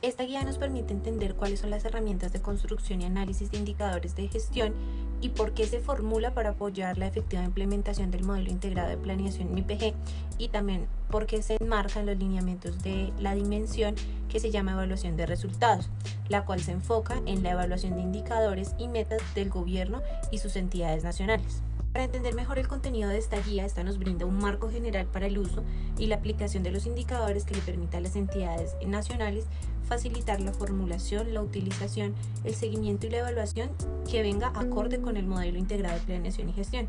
Esta guía nos permite entender cuáles son las herramientas de construcción y análisis de indicadores de gestión y por qué se formula para apoyar la efectiva implementación del modelo integrado de planeación MIPG, y también por qué se enmarcan los lineamientos de la dimensión que se llama evaluación de resultados, la cual se enfoca en la evaluación de indicadores y metas del gobierno y sus entidades nacionales. Para entender mejor el contenido de esta guía, esta nos brinda un marco general para el uso y la aplicación de los indicadores que le permita a las entidades nacionales facilitar la formulación, la utilización, el seguimiento y la evaluación que venga acorde con el modelo integrado de planeación y gestión.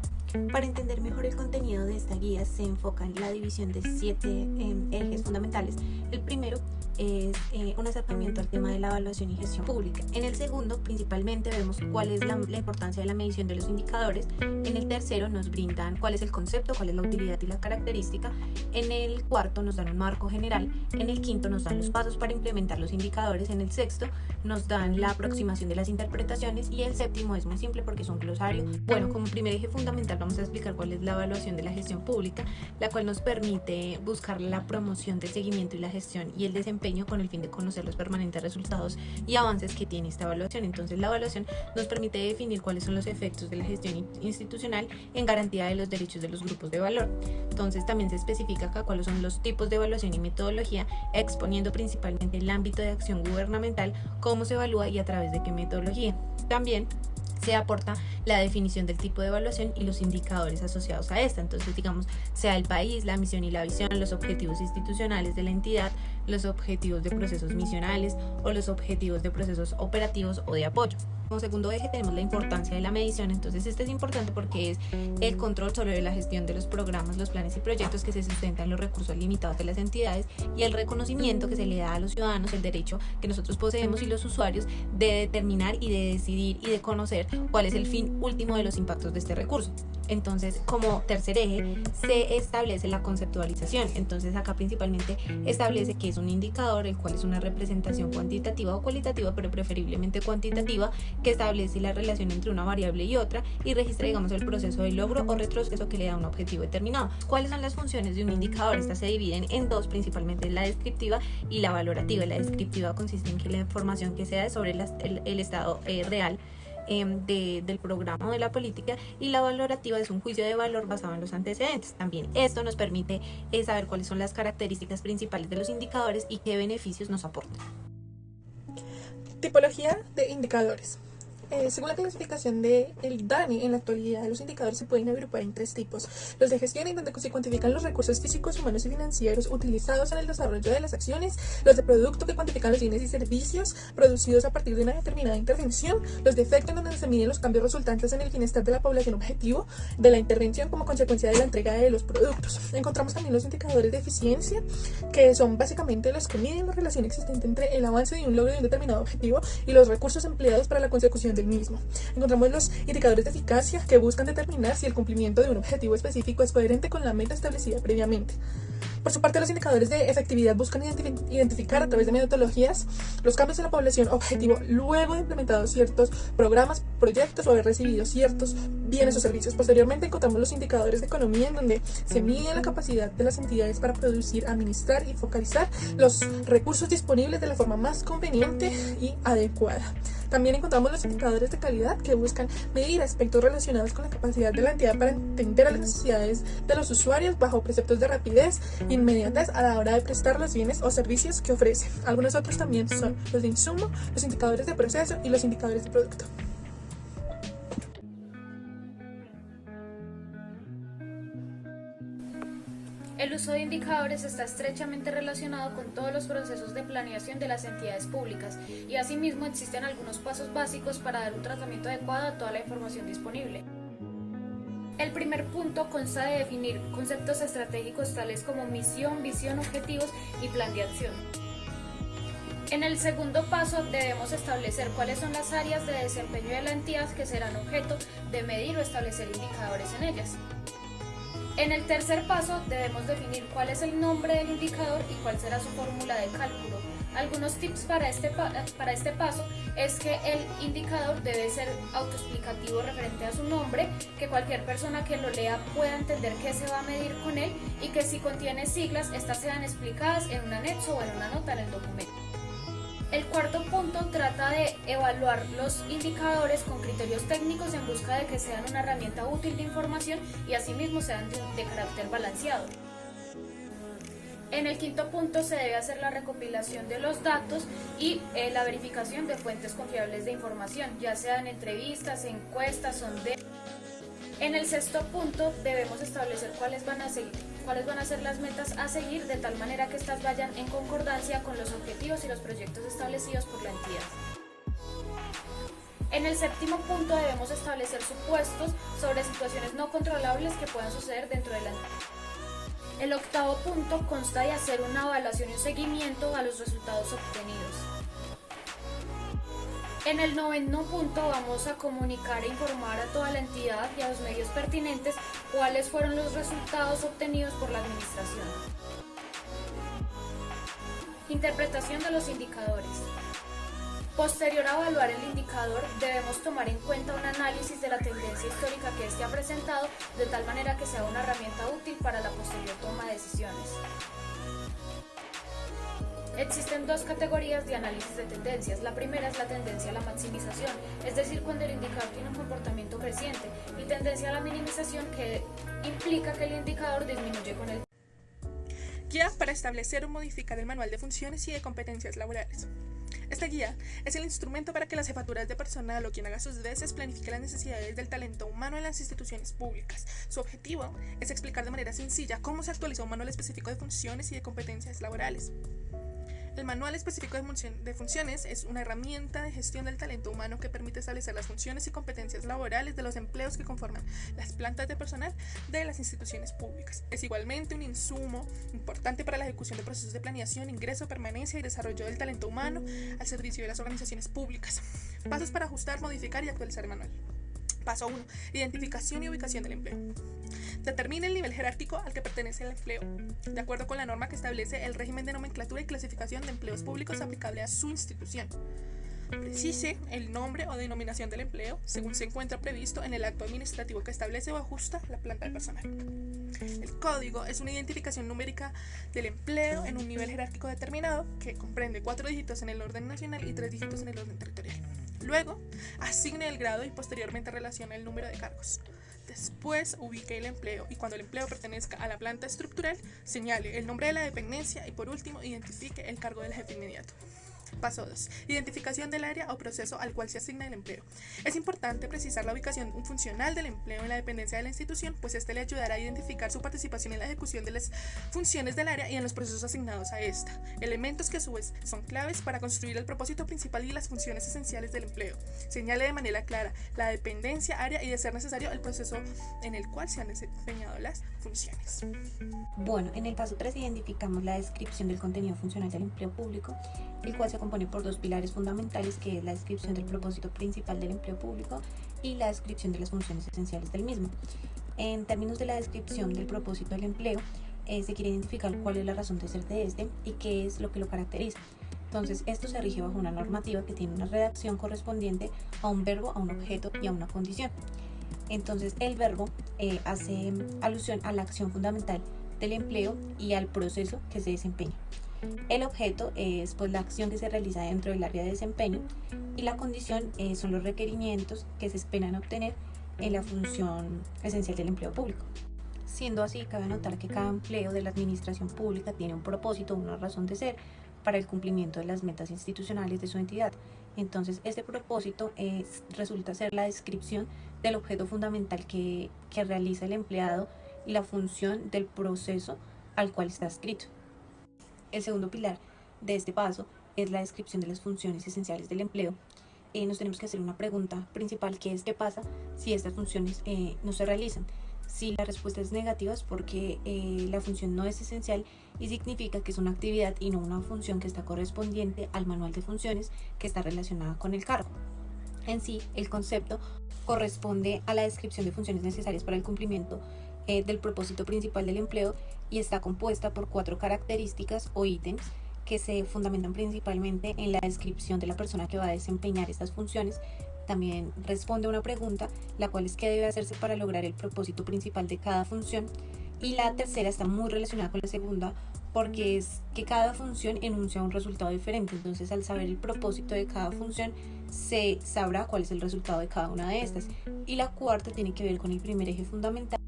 Para entender mejor el contenido de esta guía, se enfoca en la división de 7 ejes fundamentales. El primero es un acercamiento al tema de la evaluación y gestión pública. En el segundo, principalmente, vemos cuál es la importancia de la medición de los indicadores. En el tercero, nos brindan cuál es el concepto, cuál es la utilidad y la característica. En el cuarto, nos dan un marco general. En el quinto, nos dan los pasos para implementar los indicadores. En el sexto, nos dan la aproximación de las interpretaciones. Y el séptimo es muy simple porque es un glosario. Bueno, como primer eje fundamental vamos a explicar cuál es la evaluación de la gestión pública, la cual nos permite buscar la promoción del seguimiento y la gestión y el desempeño con el fin de conocer los permanentes resultados y avances que tiene esta evaluación. Entonces, la evaluación nos permite definir cuáles son los efectos de la gestión institucional en garantía de los derechos de los grupos de valor. Entonces, también se especifica acá cuáles son los tipos de evaluación y metodología, exponiendo principalmente el ámbito de acción gubernamental, cómo se evalúa y a través de qué metodología. También se aporta la definición del tipo de evaluación y los indicadores asociados a esta. Entonces, digamos, sea el país, la misión y la visión, los objetivos institucionales de la entidad, los objetivos de procesos misionales o los objetivos de procesos operativos o de apoyo. Como segundo eje tenemos la importancia de la medición. Entonces, este es importante porque es el control sobre la gestión de los programas, los planes y proyectos que se sustentan en los recursos limitados de las entidades y el reconocimiento que se le da a los ciudadanos, el derecho que nosotros poseemos y los usuarios de determinar y de decidir y de conocer cuál es el fin último de los impactos de este recurso. Entonces, como tercer eje, se establece la conceptualización. Entonces, acá principalmente establece que es un indicador, el cual es una representación cuantitativa o cualitativa, pero preferiblemente cuantitativa, que establece la relación entre una variable y otra y registra, digamos, el proceso de logro o retroceso que le da un objetivo determinado. ¿Cuáles son las funciones de un indicador? Estas se dividen en dos, principalmente la descriptiva y la valorativa. La descriptiva consiste en que la información que se da sobre el estado real del programa o de la política, y la valorativa es un juicio de valor basado en los antecedentes. También esto nos permite saber cuáles son las características principales de los indicadores y qué beneficios nos aportan. Tipología de indicadores. Según la clasificación del DANE, en la actualidad los indicadores se pueden agrupar en 3 tipos: los de gestión, en donde se cuantifican los recursos físicos, humanos y financieros utilizados en el desarrollo de las acciones; los de producto, que cuantifican los bienes y servicios producidos a partir de una determinada intervención; los de efecto, en donde se miden los cambios resultantes en el bienestar de la población objetivo de la intervención como consecuencia de la entrega de los productos. Encontramos también los indicadores de eficiencia, que son básicamente los que miden la relación existente entre el avance de un logro de un determinado objetivo y los recursos empleados para la consecución del mismo. Encontramos los indicadores de eficacia, que buscan determinar si el cumplimiento de un objetivo específico es coherente con la meta establecida previamente. Por su parte, los indicadores de efectividad buscan identificar a través de metodologías los cambios en la población objetivo luego de implementados ciertos programas, proyectos o haber recibido ciertos bienes o servicios. Posteriormente, encontramos los indicadores de economía, en donde se mide la capacidad de las entidades para producir, administrar y focalizar los recursos disponibles de la forma más conveniente y adecuada. También encontramos los indicadores de calidad, que buscan medir aspectos relacionados con la capacidad de la entidad para entender a las necesidades de los usuarios bajo preceptos de rapidez e inmediatez a la hora de prestar los bienes o servicios que ofrece. Algunos otros también son los de insumo, los indicadores de proceso y los indicadores de producto. El uso de indicadores está estrechamente relacionado con todos los procesos de planeación de las entidades públicas y asimismo existen algunos pasos básicos para dar un tratamiento adecuado a toda la información disponible. El primer punto consta de definir conceptos estratégicos tales como misión, visión, objetivos y plan de acción. En el segundo paso debemos establecer cuáles son las áreas de desempeño de la entidad que serán objeto de medir o establecer indicadores en ellas. En el tercer paso debemos definir cuál es el nombre del indicador y cuál será su fórmula de cálculo. Algunos tips para este paso es que el indicador debe ser autoexplicativo referente a su nombre, que cualquier persona que lo lea pueda entender qué se va a medir con él y que si contiene siglas, estas sean explicadas en un anexo o en una nota en el documento. El cuarto punto trata de evaluar los indicadores con criterios técnicos en busca de que sean una herramienta útil de información y asimismo sean de carácter balanceado. En el quinto punto se debe hacer la recopilación de los datos y la verificación de fuentes confiables de información, ya sea en entrevistas, encuestas, sondeos. En el sexto punto debemos establecer cuáles van a ser las metas a seguir de tal manera que éstas vayan en concordancia con los objetivos y los proyectos establecidos por la entidad. En el séptimo punto debemos establecer supuestos sobre situaciones no controlables que puedan suceder dentro de la entidad. El octavo punto consta de hacer una evaluación y un seguimiento a los resultados obtenidos. En el noveno punto vamos a comunicar e informar a toda la entidad y a los medios pertinentes cuáles fueron los resultados obtenidos por la administración. Interpretación de los indicadores. Posterior a evaluar el indicador, debemos tomar en cuenta un análisis de la tendencia histórica que éste ha presentado, de tal manera que sea una herramienta útil para la posterior toma de decisiones. Existen dos categorías de análisis de tendencias. La primera es la tendencia a la maximización, es decir, cuando el indicador tiene un comportamiento creciente, y tendencia a la minimización, que implica que el indicador disminuye con el Guía para establecer o modificar el manual de funciones y de competencias laborales. Esta guía es el instrumento para que las jefaturas de personal o quien haga sus veces planifique las necesidades del talento humano en las instituciones públicas. Su objetivo es explicar de manera sencilla cómo se actualiza un manual específico de funciones y de competencias laborales. El Manual Específico de Funciones es una herramienta de gestión del talento humano que permite establecer las funciones y competencias laborales de los empleos que conforman las plantas de personal de las instituciones públicas. Es igualmente un insumo importante para la ejecución de procesos de planeación, ingreso, permanencia y desarrollo del talento humano al servicio de las organizaciones públicas. Pasos para ajustar, modificar y actualizar el manual. Paso 1. Identificación y ubicación del empleo. Determina el nivel jerárquico al que pertenece el empleo, de acuerdo con la norma que establece el régimen de nomenclatura y clasificación de empleos públicos aplicable a su institución. Precise el nombre o denominación del empleo según se encuentra previsto en el acto administrativo que establece o ajusta la planta de personal. El código es una identificación numérica del empleo en un nivel jerárquico determinado que comprende 4 dígitos en el orden nacional y 3 dígitos en el orden territorial. Luego, asigne el grado y posteriormente relacione el número de cargos. Después, ubique el empleo y cuando el empleo pertenezca a la planta estructural, señale el nombre de la dependencia y por último, identifique el cargo del jefe inmediato. Paso 2. Identificación del área o proceso al cual se asigna el empleo. Es importante precisar la ubicación funcional del empleo en la dependencia de la institución, pues este le ayudará a identificar su participación en la ejecución de las funciones del área y en los procesos asignados a esta. Elementos que a su vez son claves para construir el propósito principal y las funciones esenciales del empleo. Señale de manera clara la dependencia, área y, de ser necesario, el proceso en el cual se han desempeñado las funciones. Bueno, en el paso 3 identificamos la descripción del contenido funcional del empleo público, el cual se compone por dos pilares fundamentales, que es la descripción del propósito principal del empleo público y la descripción de las funciones esenciales del mismo. En términos de la descripción del propósito del empleo, se quiere identificar cuál es la razón de ser de este y qué es lo que lo caracteriza. Entonces, esto se rige bajo una normativa que tiene una redacción correspondiente a un verbo, a un objeto y a una condición. Entonces, el verbo hace alusión a la acción fundamental del empleo y al proceso que se desempeña. El objeto es pues la acción que se realiza dentro del área de desempeño y la condición son los requerimientos que se esperan obtener en la función esencial del empleo público. Siendo así, cabe notar que cada empleo de la administración pública tiene un propósito, una razón de ser para el cumplimiento de las metas institucionales de su entidad. Entonces, este propósito resulta ser la descripción del objeto fundamental que realiza el empleado y la función del proceso al cual está adscrito. El segundo pilar de este paso es la descripción de las funciones esenciales del empleo. Nos tenemos que hacer una pregunta principal, que es ¿qué pasa si estas funciones no se realizan? Si la respuesta es negativa es porque la función no es esencial y significa que es una actividad y no una función que está correspondiente al manual de funciones que está relacionada con el cargo. En sí, el concepto corresponde a la descripción de funciones necesarias para el cumplimiento del propósito principal del empleo y está compuesta por 4 características o ítems que se fundamentan principalmente en la descripción de la persona que va a desempeñar estas funciones. También responde a una pregunta, la cual es qué debe hacerse para lograr el propósito principal de cada función. Y la tercera está muy relacionada con la segunda, porque es que cada función enuncia un resultado diferente. Entonces, al saber el propósito de cada función, se sabrá cuál es el resultado de cada una de estas. Y la cuarta tiene que ver con el primer eje fundamental,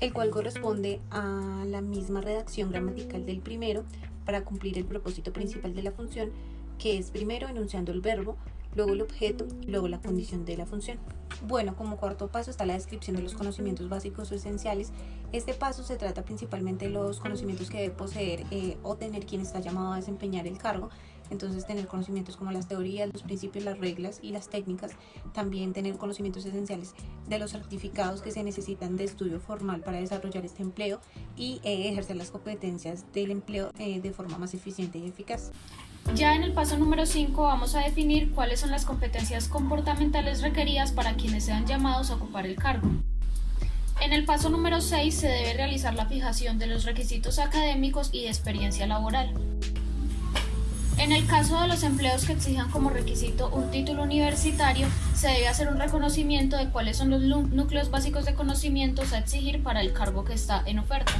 el cual corresponde a la misma redacción gramatical del primero para cumplir el propósito principal de la función, que es primero enunciando el verbo, luego el objeto y luego la condición de la función. Bueno, como cuarto paso está la descripción de los conocimientos básicos o esenciales. Este paso se trata principalmente de los conocimientos que debe poseer o tener quien está llamado a desempeñar el cargo. Entonces, tener conocimientos como las teorías, los principios, las reglas y las técnicas. También tener conocimientos esenciales de los certificados que se necesitan de estudio formal para desarrollar este empleo y ejercer las competencias del empleo de forma más eficiente y eficaz. Ya en el paso número 5 vamos a definir cuáles son las competencias comportamentales requeridas para quienes sean llamados a ocupar el cargo. En el paso número 6 se debe realizar la fijación de los requisitos académicos y de experiencia laboral. En el caso de los empleos que exijan como requisito un título universitario, se debe hacer un reconocimiento de cuáles son los núcleos básicos de conocimientos a exigir para el cargo que está en oferta.